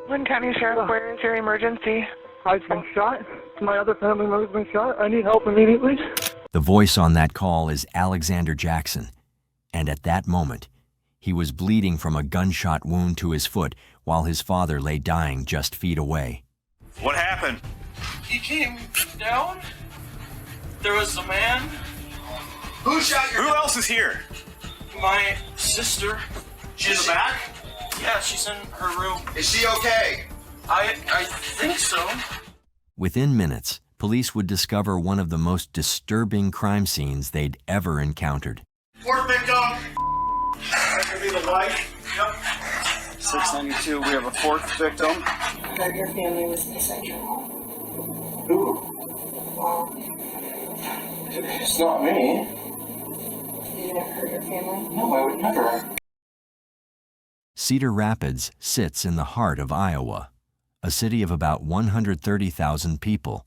Lynn County Sheriff, where is your emergency? I've been shot. My other family member's been shot. I need help immediately. The voice on that call is Alexander Jackson, and at that moment, he was bleeding from a gunshot wound to his foot while his father lay dying just feet away. What happened? He came down. There was a man. Who shot your... Who else is here? My sister. She's back? Yeah, she's in her room. Is she okay? I think so. Within minutes, police would discover one of the most disturbing crime scenes they'd ever encountered. Fourth victim. That could be the wife. Yep. 692, we have a fourth victim. That your family was missing. Who? It's not me. You never hurt your family? No, I would never. Cedar Rapids sits in the heart of Iowa, a city of about 130,000 people,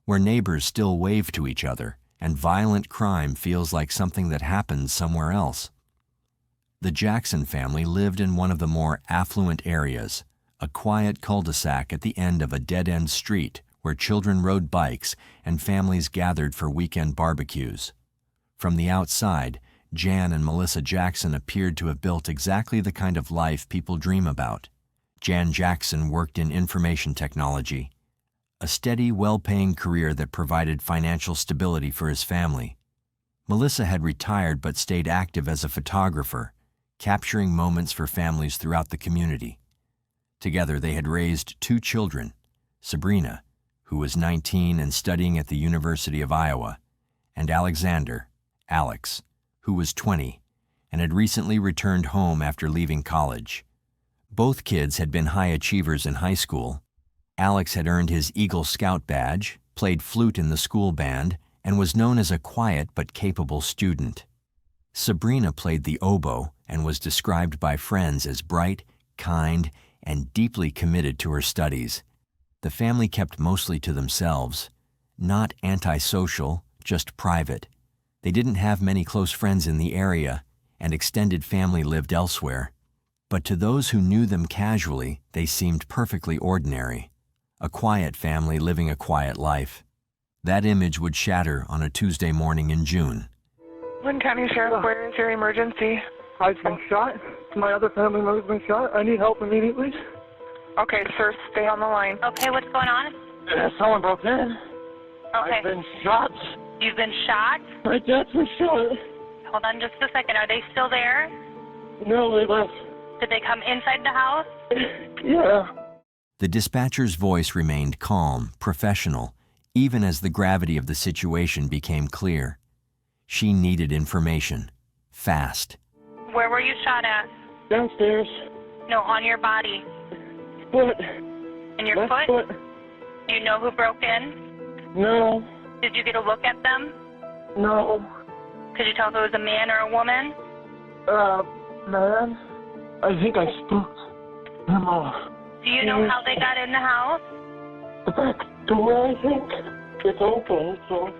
where neighbors still wave to each other and violent crime feels like something that happens somewhere else. The Jackson family lived in one of the more affluent areas, a quiet cul-de-sac at the end of a dead-end street where children rode bikes and families gathered for weekend barbecues. From the outside, Jan and Melissa Jackson appeared to have built exactly the kind of life people dream about. Jan Jackson worked in information technology, a steady, well-paying career that provided financial stability for his family. Melissa had retired but stayed active as a photographer, capturing moments for families throughout the community. Together, they had raised 2 children, Sabrina, who was 19 and studying at the University of Iowa, and Alexander, Alex, who was 20 and had recently returned home after leaving college. Both kids had been high achievers in high school. Alex had earned his Eagle Scout badge, played flute in the school band, and was known as a quiet but capable student. Sabrina played the oboe and was described by friends as bright, kind, and deeply committed to her studies. The family kept mostly to themselves, not antisocial, just private. They didn't have many close friends in the area, and extended family lived elsewhere. But to those who knew them casually, they seemed perfectly ordinary. A quiet family living a quiet life. That image would shatter on a Tuesday morning in June. Lynn County Sheriff, where is your emergency? I've been shot. My other family member's been shot. I need help immediately. Okay, sir, stay on the line. Okay, what's going on? Someone broke in. Okay. I've been shot. You've been shot? My dad's been shot. Hold on just a second. Are they still there? No, they left. Did they come inside the house? Yeah. The dispatcher's voice remained calm, professional, even as the gravity of the situation became clear. She needed information, fast. Where were you shot at? Downstairs. No, on your body. Foot. In your Left foot? foot. Do you know who broke in? No. Did you get a look at them? No. Could you tell if it was a man or a woman? Man. I think I spooked him off. Do you know how they got in the house? The back door, I think. It's open, so...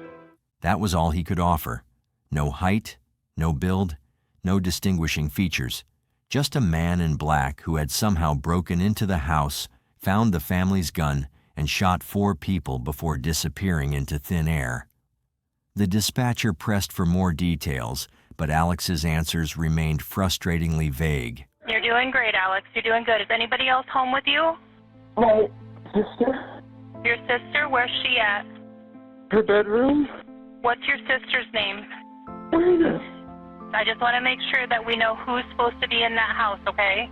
That was all he could offer. No height, no build, no distinguishing features. Just a man in black who had somehow broken into the house, found the family's gun, and shot 4 people before disappearing into thin air. The dispatcher pressed for more details, but Alex's answers remained frustratingly vague. You're doing great, Alex. You're doing good. Is anybody else home with you? My sister? Your sister? Where's she at? Her bedroom? What's your sister's name? Sabrina. I just want to make sure that we know who's supposed to be in that house, okay?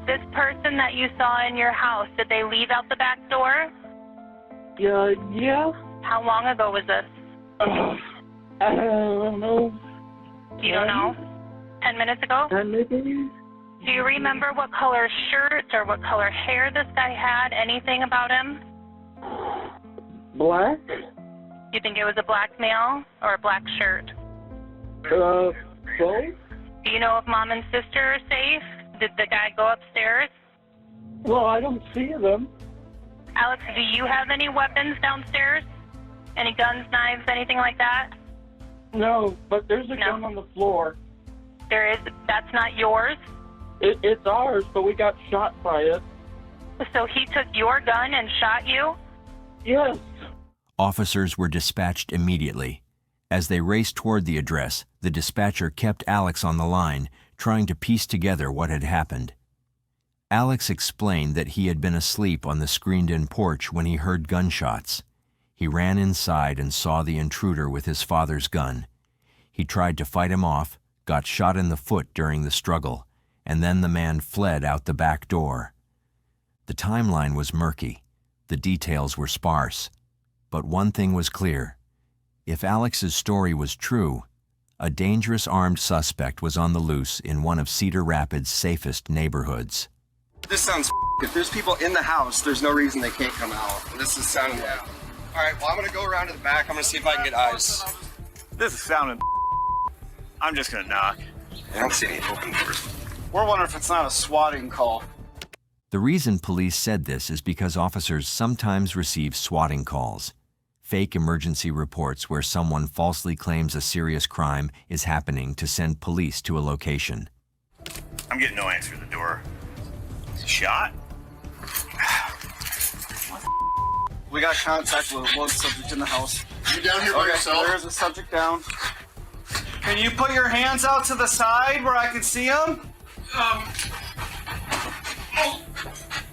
This person that you saw in your house, did they leave out the back door? Yeah. How long ago was this? I don't know. You don't know? 10 minutes ago? Maybe. Do you remember what color shirt or what color hair this guy had? Anything about him? Black? You think it was a black male or a black shirt? Both? Do you know if mom and sister are safe? Did the guy go upstairs? Well, I don't see them. Alex, do you have any weapons downstairs? Any guns, knives, anything like that? No, but there's a gun on the floor. There is. That's not yours? It's ours, but we got shot by it. So he took your gun and shot you? Yes. Officers were dispatched immediately. As they raced toward the address, the dispatcher kept Alex on the line, trying to piece together what had happened. Alex explained that he had been asleep on the screened-in porch when he heard gunshots. He ran inside and saw the intruder with his father's gun. He tried to fight him off, got shot in the foot during the struggle, and then the man fled out the back door. The timeline was murky. The details were sparse. But one thing was clear. If Alex's story was true, a dangerous armed suspect was on the loose in one of Cedar Rapids' safest neighborhoods. This sounds if there's people in the house, there's no reason they can't come out. This is sounding All right, well, I'm going to go around to the back. I'm going to see if I can get eyes. This is sounding. I'm just gonna knock. I don't see any open doors. We're wondering if it's not a swatting call. The reason police said this is because officers sometimes receive swatting calls, fake emergency reports where someone falsely claims a serious crime is happening to send police to a location. I'm getting no answer at the door. Shot? We got contact with one subject in the house. You down here by yourself? There's a subject down. Can you put your hands out to the side where I can see them? Oh,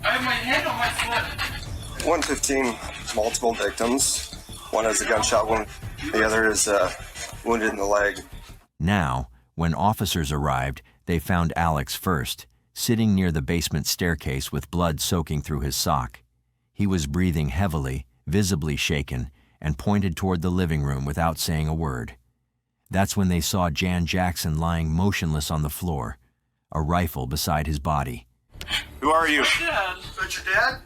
I have my hand on my foot. 115 multiple victims. One has a gunshot wound. The other is wounded in the leg. Now, when officers arrived, they found Alex first, sitting near the basement staircase with blood soaking through his sock. He was breathing heavily, visibly shaken, and pointed toward the living room without saying a word. That's when they saw Jan Jackson lying motionless on the floor, a rifle beside his body. Who are you? Dad. Is that your dad?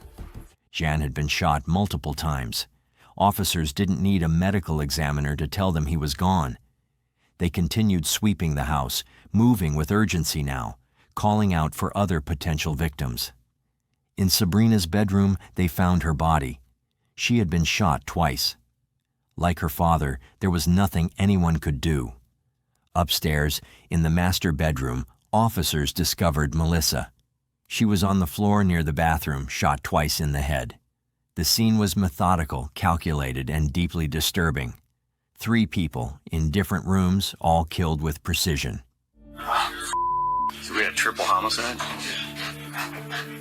Jan had been shot multiple times. Officers didn't need a medical examiner to tell them he was gone. They continued sweeping the house, moving with urgency now, calling out for other potential victims. In Sabrina's bedroom, they found her body. She had been shot twice. Like her father, there was nothing anyone could do. Upstairs, in the master bedroom, officers discovered Melissa. She was on the floor near the bathroom, shot twice in the head. The scene was methodical, calculated, and deeply disturbing. 3 people, in different rooms, all killed with precision. So we had triple homicide?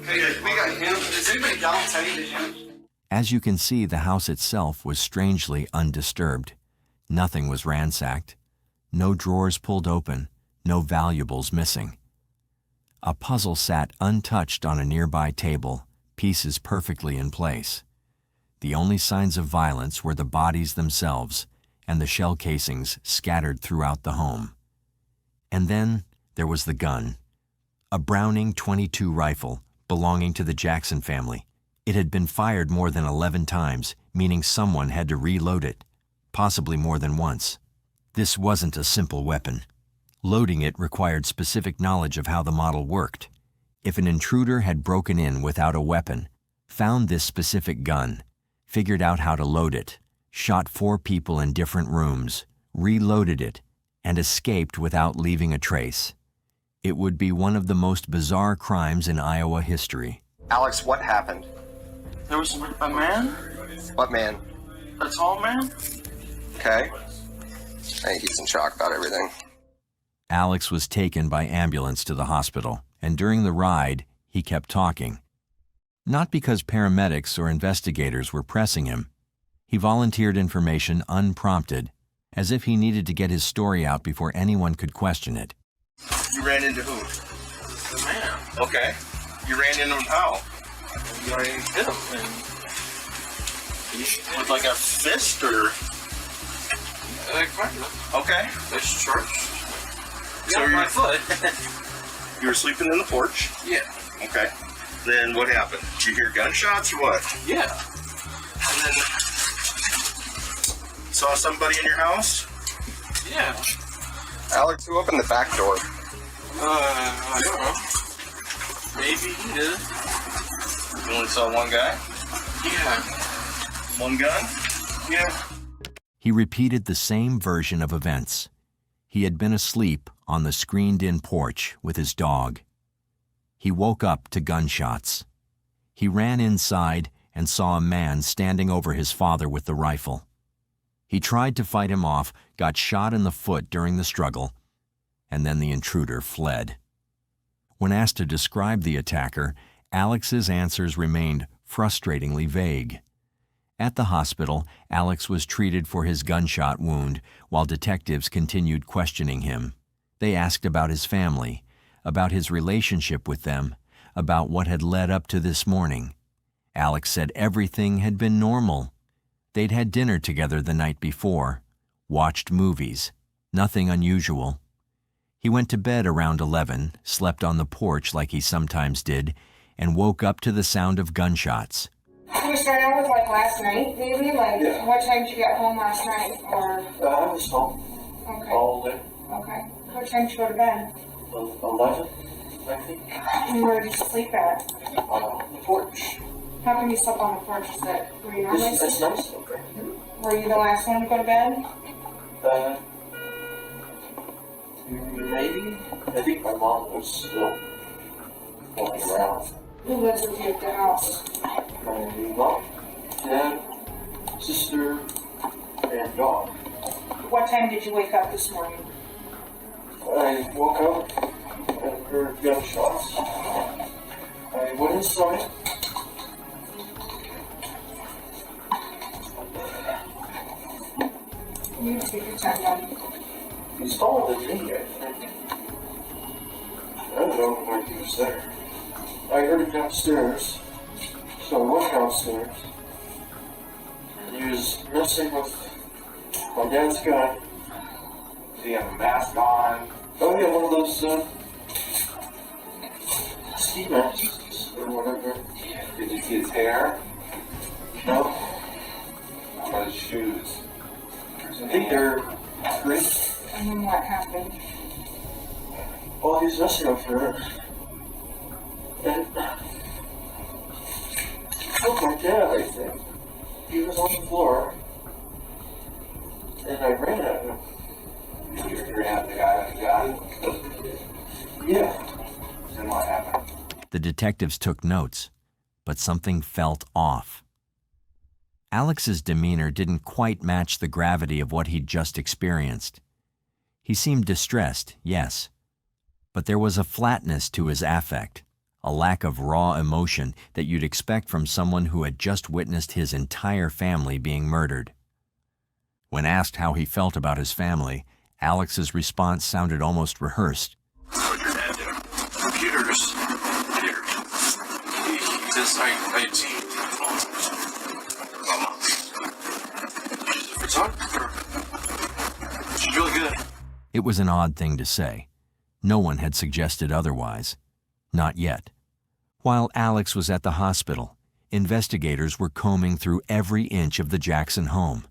Hey, we got him. Is anybody down tending to him? As you can see, the house itself was strangely undisturbed. Nothing was ransacked. No drawers pulled open, no valuables missing. A puzzle sat untouched on a nearby table, pieces perfectly in place. The only signs of violence were the bodies themselves and the shell casings scattered throughout the home. And then there was the gun, a Browning .22 rifle belonging to the Jackson family. It had been fired more than 11 times, meaning someone had to reload it, possibly more than once. This wasn't a simple weapon. Loading it required specific knowledge of how the model worked. If an intruder had broken in without a weapon, found this specific gun, figured out how to load it, shot 4 people in different rooms, reloaded it, and escaped without leaving a trace, it would be one of the most bizarre crimes in Iowa history. Alex, what happened? There was a man, What man? a tall man. Okay. I think he's in shock about everything. Alex was taken by ambulance to the hospital, and during the ride, he kept talking. Not because paramedics or investigators were pressing him. He volunteered information unprompted, as if he needed to get his story out before anyone could question it. You ran into who? The man. Okay. You ran into him how? I hit him, and with like a fist or kind of. Okay. It's charged. So Yeah, you're- my foot. You were sleeping in the porch? Yeah. Okay. Then what happened? Did you hear gunshots or what? Yeah. And then Saw somebody in your house? yeah. Alex, who opened the back door? I don't know. Maybe he did. You only saw one guy? Yeah. One gun? Yeah. He repeated the same version of events. He had been asleep on the screened-in porch with his dog. He woke up to gunshots. He ran inside and saw a man standing over his father with the rifle. He tried to fight him off, got shot in the foot during the struggle, and then the intruder fled. When asked to describe the attacker, Alex's answers remained frustratingly vague. At the hospital, Alex was treated for his gunshot wound while detectives continued questioning him. They asked about his family, about his relationship with them, about what had led up to this morning. Alex said everything had been normal. They'd had dinner together the night before, watched movies, nothing unusual. He went to bed around 11, slept on the porch like he sometimes did, and woke up to the sound of gunshots. Can we start out with like last night, maybe? Like, what time did you get home last night? Or I was home okay, all day. okay. What time did you go to bed? 11, I think. And where did you sleep at? On the porch. How come you slept on the porch? Is that were you normally It's sleep? nice up there. Were you the last one to go to bed? Maybe. I think my mom was still going around. Who lives with you at the house? My mom, dad, sister, and dog. What time did you wake up this morning? I woke up and heard gunshots. I went inside. You take your time, buddy. He's taller than me, I think. I don't know why he was there. I heard him downstairs, so I went downstairs. He was messing with my dad's gun. Did he have a mask on? Oh yeah, one of those ski masks or whatever. Did you see his hair? No, How about his shoes? I think they're green. And then what happened? Well, he's messing with her. And oh my dad, I think. He was on the floor. And I ran at him. You ran at the guy with the gun? Yeah. Then what happened? The detectives took notes, but something felt off. Alex's demeanor didn't quite match the gravity of what he'd just experienced. He seemed distressed, yes, but there was a flatness to his affect, a lack of raw emotion that you'd expect from someone who had just witnessed his entire family being murdered. When asked how he felt about his family, Alex's response sounded almost rehearsed. What your dad did? Computers. He says I see she's a photographer. She's really good. It was an odd thing to say. No one had suggested otherwise. Not yet. While Alex was at the hospital, investigators were combing through every inch of the Jackson home.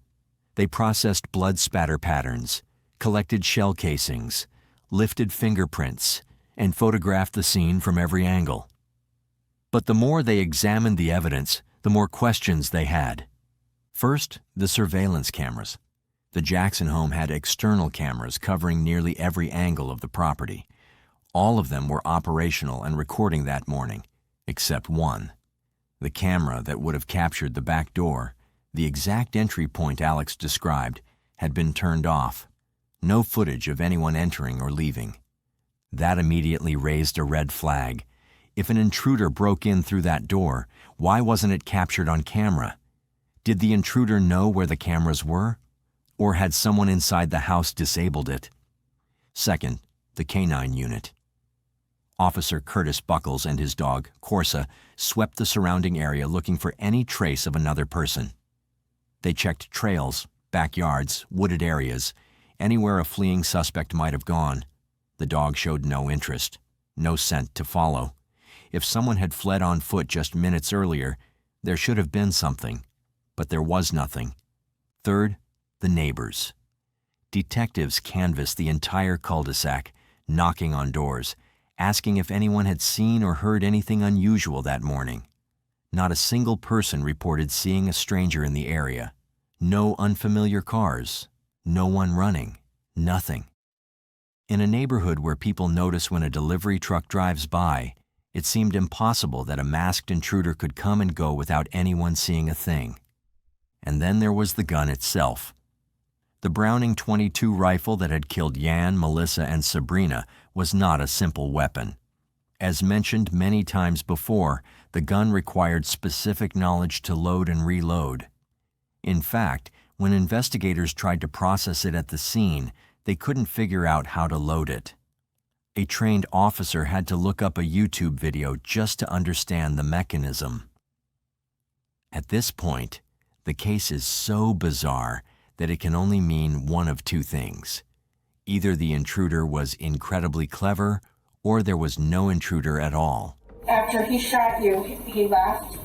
They processed blood spatter patterns, collected shell casings, lifted fingerprints, and photographed the scene from every angle. But the more they examined the evidence, the more questions they had. First, the surveillance cameras. The Jackson home had external cameras covering nearly every angle of the property. All of them were operational and recording that morning, except one. The camera that would have captured the back door, the exact entry point Alex described, had been turned off. No footage of anyone entering or leaving. That immediately raised a red flag. If an intruder broke in through that door, why wasn't it captured on camera? Did the intruder know where the cameras were? Or had someone inside the house disabled it? Second, the canine unit. Officer Curtis Buckles and his dog, Corsa, swept the surrounding area looking for any trace of another person. They checked trails, backyards, wooded areas, anywhere a fleeing suspect might have gone. The dog showed no interest, no scent to follow. If someone had fled on foot just minutes earlier, there should have been something, but there was nothing. Third, the neighbors. Detectives canvassed the entire cul-de-sac, knocking on doors, asking if anyone had seen or heard anything unusual that morning. Not a single person reported seeing a stranger in the area. No unfamiliar cars, no one running, nothing. In a neighborhood where people notice when a delivery truck drives by, It seemed impossible that a masked intruder could come and go without anyone seeing a thing. And then there was the gun itself. The Browning .22 rifle that had killed Jan, Melissa, and Sabrina was not a simple weapon. As mentioned many times before, the gun required specific knowledge to load and reload. In fact, when investigators tried to process it at the scene, they couldn't figure out how to load it. A trained officer had to look up a YouTube video just to understand the mechanism. At this point, the case is so bizarre that it can only mean one of two things. Either the intruder was incredibly clever, or there was no intruder at all. After he shot you, he left?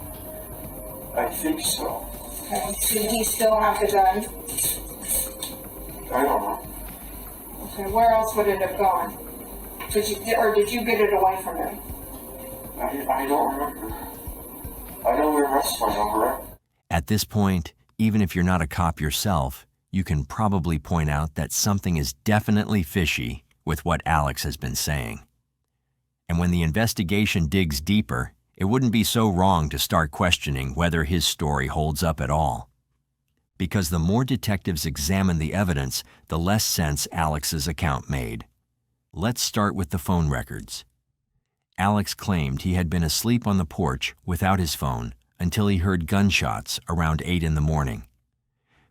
I think so. Okay. Did he still have the gun? I don't know. Okay, where else would it have gone? Did you get it away from him? I don't remember. I know we wrestled over it. At this point, even if you're not a cop yourself, you can probably point out that something is definitely fishy with what Alex has been saying. And when the investigation digs deeper, it wouldn't be so wrong to start questioning whether his story holds up at all. Because the more detectives examine the evidence, the less sense Alex's account made. Let's start with the phone records. Alex claimed he had been asleep on the porch without his phone until he heard gunshots around 8 in the morning.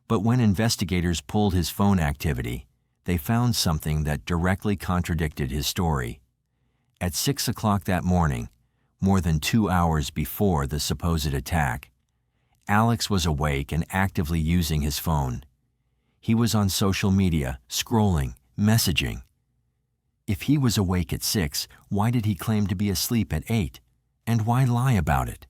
But when investigators pulled his phone activity, they found something that directly contradicted his story. At 6 o'clock that morning, more than 2 hours before the supposed attack, Alex was awake and actively using his phone. He was on social media, scrolling, messaging. If he was awake at 6, why did he claim to be asleep at 8? And why lie about it?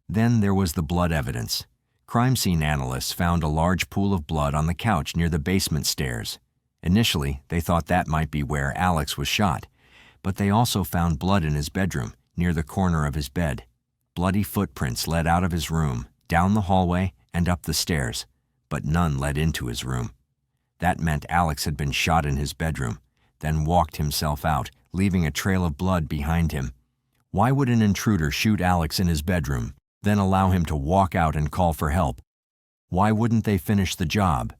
Then there was the blood evidence. Crime scene analysts found a large pool of blood on the couch near the basement stairs. Initially, they thought that might be where Alex was shot, but they also found blood in his bedroom, near the corner of his bed. Bloody footprints led out of his room, down the hallway, and up the stairs, but none led into his room. That meant Alex had been shot in his bedroom, then walked himself out, leaving a trail of blood behind him. Why would an intruder shoot Alex in his bedroom, then allow him to walk out and call for help? Why wouldn't they finish the job?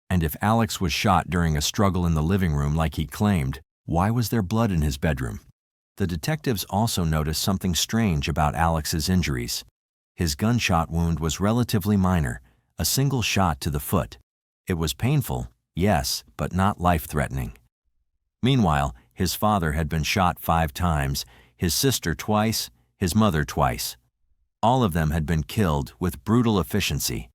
And if Alex was shot during a struggle in the living room like he claimed, why was there blood in his bedroom? The detectives also noticed something strange about Alex's injuries. His gunshot wound was relatively minor, a single shot to the foot. It was painful, yes, but not life-threatening. Meanwhile, his father had been shot 5 times, his sister twice, his mother twice. All of them had been killed with brutal efficiency.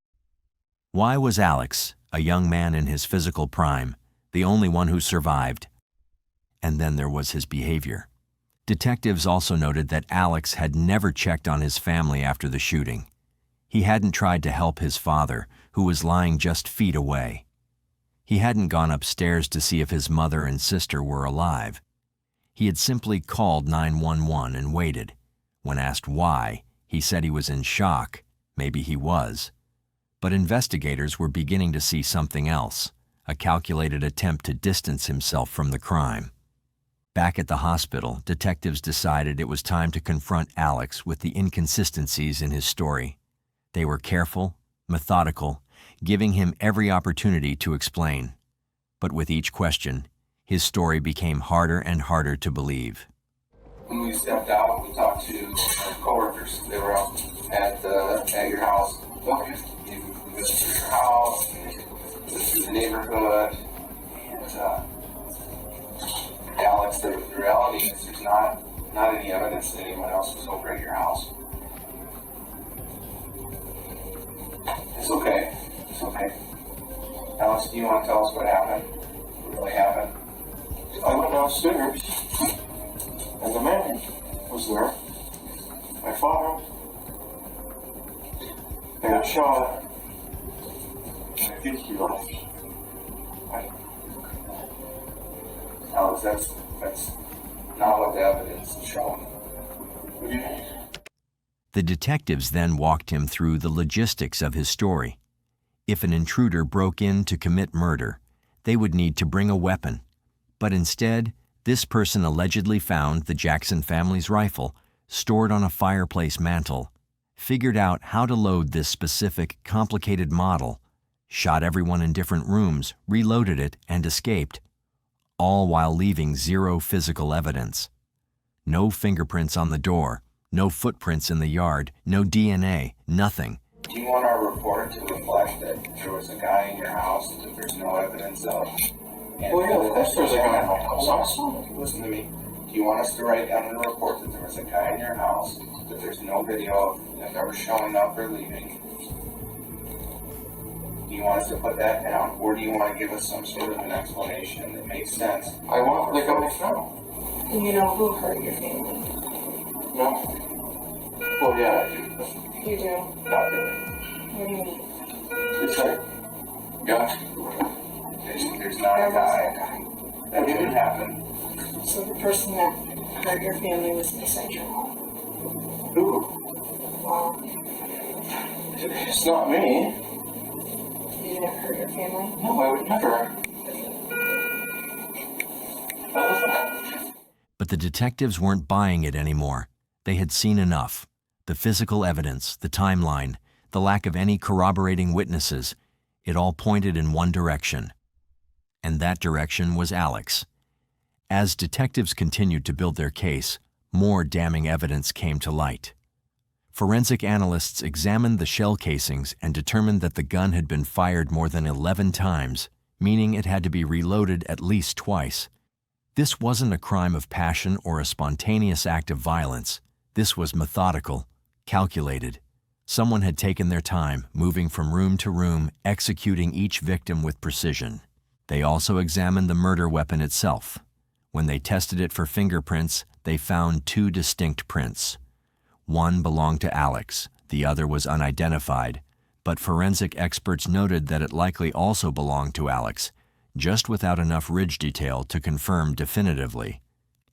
Why was Alex, a young man in his physical prime, the only one who survived? And then there was his behavior. Detectives also noted that Alex had never checked on his family after the shooting. He hadn't tried to help his father, who was lying just feet away. He hadn't gone upstairs to see if his mother and sister were alive. He had simply called 911 and waited. When asked why, he said he was in shock. Maybe he was. But investigators were beginning to see something else, a calculated attempt to distance himself from the crime. Back at the hospital, detectives decided it was time to confront Alex with the inconsistencies in his story. They were careful, methodical, giving him every opportunity to explain. But with each question, his story became harder and harder to believe. When we stepped out, we talked to our coworkers. They were out at your house. Okay. We went through your house, went through the neighborhood, and Alex, the reality is there's not any evidence that anyone else was over at your house. It's okay. It's okay. Alex, do you want to tell us what happened? What really happened? I went downstairs, and the man was there. I fought him, and I shot him. And I think he left. Alex, that's not what the evidence is showing. The detectives then walked him through the logistics of his story. If an intruder broke in to commit murder, they would need to bring a weapon. But instead, This person allegedly found the Jackson family's rifle stored on a fireplace mantel, figured out how to load this specific, complicated model, shot everyone in different rooms, reloaded it, and escaped, all while leaving zero physical evidence. No fingerprints on the door, no footprints in the yard, no DNA, nothing. Do you want our report to reflect that there was a guy in your house that there's no evidence of? And Well, yeah, of course there's a guy in my house. I saw him. Listen to me. Do you want us to write down in the report that there was a guy in your house, that there's no video of him ever showing up or leaving? Do you want us to put that down, or do you want to give us some sort of an explanation that makes sense? I want the guy found. And you know who hurt your family? No. Well, yeah, I do. You do. Not really. What do you mean? It's like, yeah. There's not a guy. That didn't happen. So the person that hurt your family was inside your home. Who? Well, It's not me. you didn't hurt your family? No, I would never. But the detectives weren't buying it anymore. They had seen enough. The physical evidence, the timeline, the lack of any corroborating witnesses, it all pointed in one direction. And that direction was Alex. As detectives continued to build their case, more damning evidence came to light. Forensic analysts examined the shell casings and determined that the gun had been fired more than 11 times, meaning it had to be reloaded at least twice. This wasn't a crime of passion or a spontaneous act of violence. This was methodical, calculated. Someone had taken their time, moving from room to room, executing each victim with precision. They also examined the murder weapon itself. When they tested it for fingerprints, they found 2 distinct prints. One belonged to Alex, the other was unidentified, but forensic experts noted that it likely also belonged to Alex, just without enough ridge detail to confirm definitively.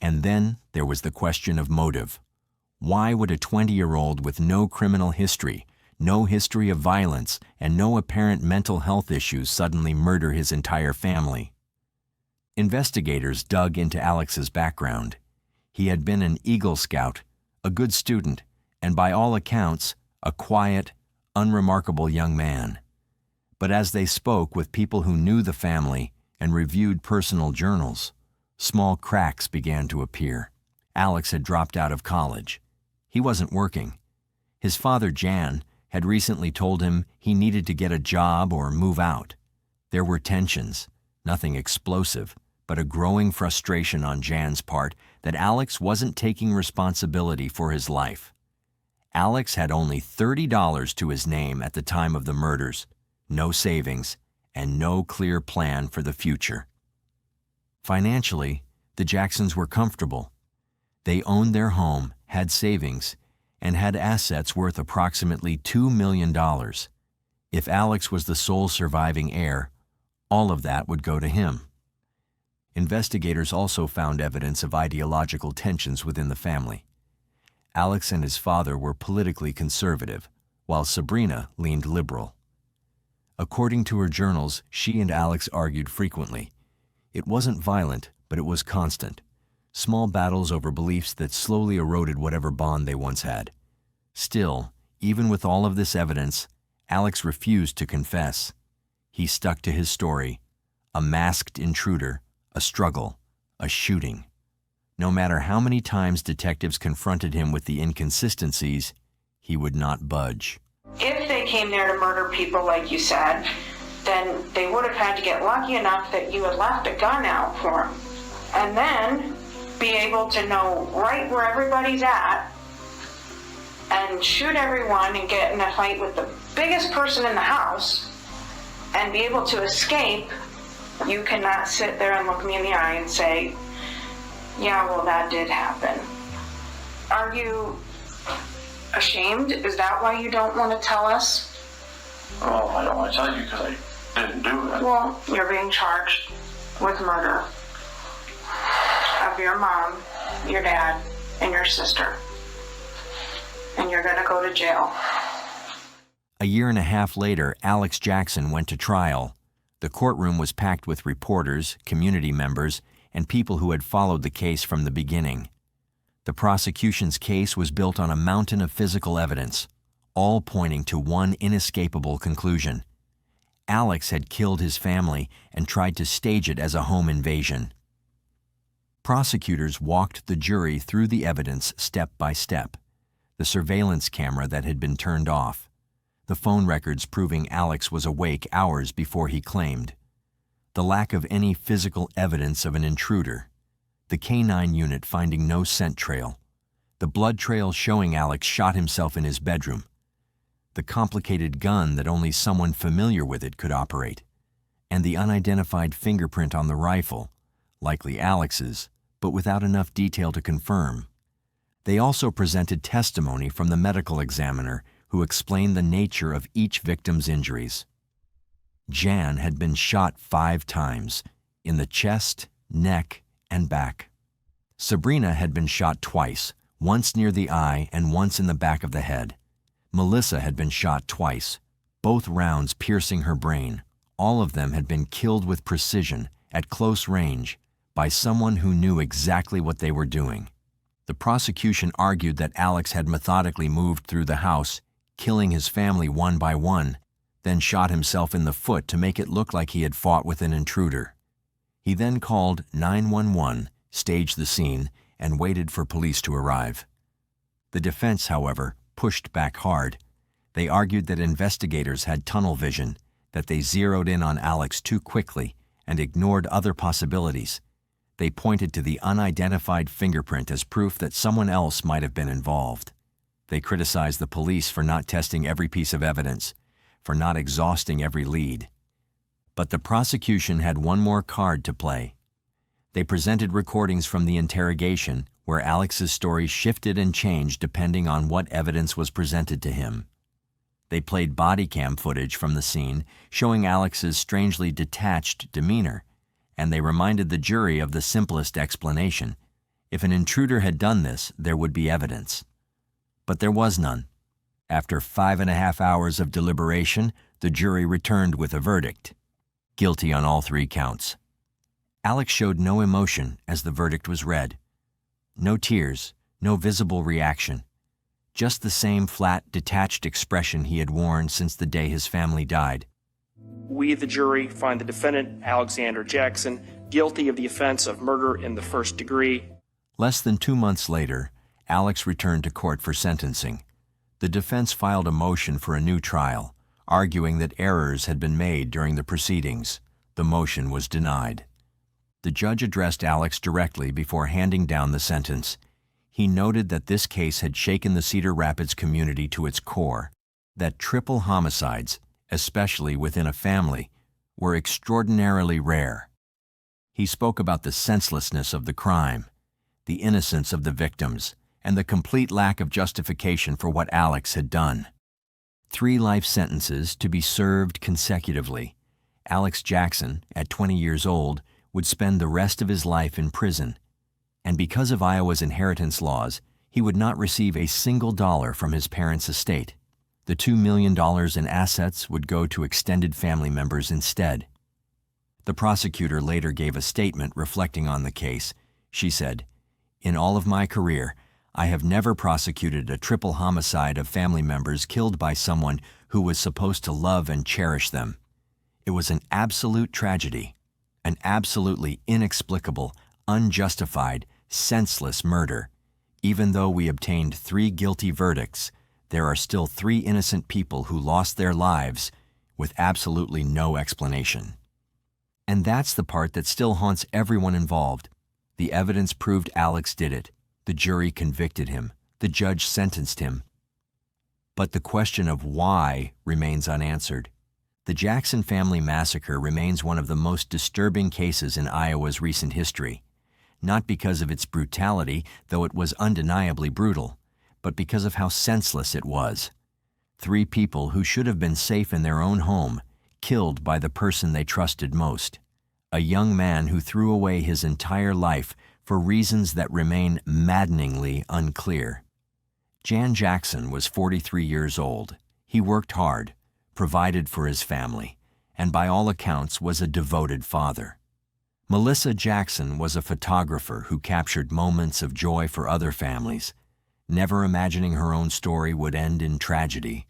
And then there was the question of motive. Why would a 20-year-old with no criminal history, no history of violence, and no apparent mental health issues suddenly murder his entire family? Investigators dug into Alex's background. He had been an Eagle Scout, a good student, and by all accounts, a quiet, unremarkable young man. But as they spoke with people who knew the family and reviewed personal journals, small cracks began to appear. Alex had dropped out of college. He wasn't working. His father, Jan, had recently told him he needed to get a job or move out. There were tensions, nothing explosive, but a growing frustration on Jan's part that Alex wasn't taking responsibility for his life. Alex had only $30 to his name at the time of the murders, no savings, and no clear plan for the future. Financially, the Jacksons were comfortable. They owned their home, had savings, and had assets worth approximately $2 million. If Alex was the sole surviving heir, all of that would go to him. Investigators also found evidence of ideological tensions within the family. Alex and his father were politically conservative, while Sabrina leaned liberal. According to her journals, she and Alex argued frequently. It wasn't violent, but it was constant. Small battles over beliefs that slowly eroded whatever bond they once had. Still, even with all of this evidence, Alex refused to confess. He stuck to his story: a masked intruder, a struggle, a shooting. No matter how many times detectives confronted him with the inconsistencies, he would not budge. If they came there to murder people, like you said, then they would have had to get lucky enough that you had left a gun out for them. And then be able to know right where everybody's at and shoot everyone and get in a fight with the biggest person in the house and be able to escape. You cannot sit there and look me in the eye and say, yeah, well, that did happen. Are you ashamed? Is that why you don't want to tell us? Well, I don't want to tell you because I didn't do it. Well, you're being charged with murder of your mom, your dad, and your sister. And you're going to go to jail. A year and a half later, Alex Jackson went to trial. The courtroom was packed with reporters, community members, and people who had followed the case from the beginning. The prosecution's case was built on a mountain of physical evidence, all pointing to one inescapable conclusion. Alex had killed his family and tried to stage it as a home invasion. Prosecutors walked the jury through the evidence step by step. The surveillance camera that had been turned off, the phone records proving Alex was awake hours before he claimed, the lack of any physical evidence of an intruder, the K-9 unit finding no scent trail, the blood trail showing Alex shot himself in his bedroom, the complicated gun that only someone familiar with it could operate, and the unidentified fingerprint on the rifle, likely Alex's, but without enough detail to confirm. They also presented testimony from the medical examiner who explained the nature of each victim's injuries. Jan had been shot 5 times, in the chest, neck, and back. Sabrina had been shot twice, once near the eye and once in the back of the head. Melissa had been shot twice, both rounds piercing her brain. All of them had been killed with precision, at close range, by someone who knew exactly what they were doing. The prosecution argued that Alex had methodically moved through the house, killing his family one by one, then shot himself in the foot to make it look like he had fought with an intruder. He then called 911, staged the scene, and waited for police to arrive. The defense, however, pushed back hard. They argued that investigators had tunnel vision, that they zeroed in on Alex too quickly and ignored other possibilities. They pointed to the unidentified fingerprint as proof that someone else might have been involved. They criticized the police for not testing every piece of evidence, for not exhausting every lead. But the prosecution had one more card to play. They presented recordings from the interrogation where Alex's story shifted and changed depending on what evidence was presented to him. They played body cam footage from the scene showing Alex's strangely detached demeanor, and they reminded the jury of the simplest explanation. If an intruder had done this, there would be evidence. But there was none. After 5.5 hours of deliberation, the jury returned with a verdict: guilty on all 3 counts. Alex showed no emotion as the verdict was read. No tears, no visible reaction. Just the same flat, detached expression he had worn since the day his family died. We, the jury, find the defendant, Alexander Jackson, guilty of the offense of murder in the 1st degree. Less than 2 months later, Alex returned to court for sentencing. The defense filed a motion for a new trial, arguing that errors had been made during the proceedings. The motion was denied. The judge addressed Alex directly before handing down the sentence. He noted that this case had shaken the Cedar Rapids community to its core, that triple homicides, especially within a family, were extraordinarily rare. He spoke about the senselessness of the crime, the innocence of the victims, and the complete lack of justification for what Alex had done. 3 life sentences to be served consecutively. Alex Jackson, at 20 years old, would spend the rest of his life in prison, and because of Iowa's inheritance laws, he would not receive a single dollar from his parents' estate. The $2 million in assets would go to extended family members instead. The prosecutor later gave a statement reflecting on the case. She said, "In all of my career, I have never prosecuted a triple homicide of family members killed by someone who was supposed to love and cherish them. It was an absolute tragedy, an absolutely inexplicable, unjustified, senseless murder. Even though we obtained 3 guilty verdicts, there are still 3 innocent people who lost their lives with absolutely no explanation." And that's the part that still haunts everyone involved. The evidence proved Alex did it. The jury convicted him. The judge sentenced him. But the question of why remains unanswered. The Jackson family massacre remains one of the most disturbing cases in Iowa's recent history, not because of its brutality, though it was undeniably brutal, but because of how senseless it was. 3 people who should have been safe in their own home, killed by the person they trusted most. A young man who threw away his entire life for reasons that remain maddeningly unclear. Jan Jackson was 43 years old. He worked hard, provided for his family, and by all accounts was a devoted father. Melissa Jackson was a photographer who captured moments of joy for other families, never imagining her own story would end in tragedy.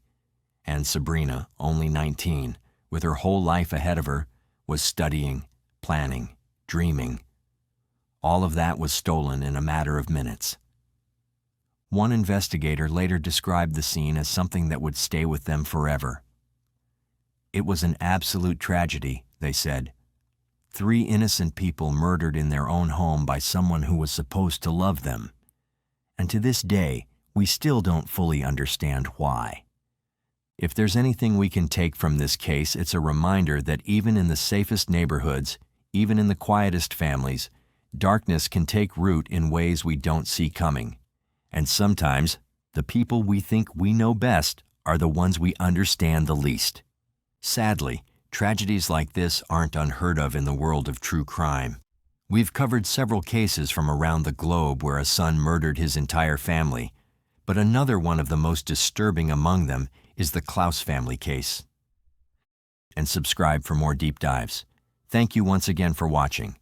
And Sabrina, only 19, with her whole life ahead of her, was studying, planning, dreaming. All of that was stolen in a matter of minutes. One investigator later described the scene as something that would stay with them forever. It was an absolute tragedy, they said. 3 innocent people murdered in their own home by someone who was supposed to love them. And to this day, we still don't fully understand why. If there's anything we can take from this case, it's a reminder that even in the safest neighborhoods, even in the quietest families, darkness can take root in ways we don't see coming. And sometimes, the people we think we know best are the ones we understand the least. Sadly, tragedies like this aren't unheard of in the world of true crime. We've covered several cases from around the globe where a son murdered his entire family, but another one of the most disturbing among them is the Klaus family case. And subscribe for more deep dives. Thank you once again for watching.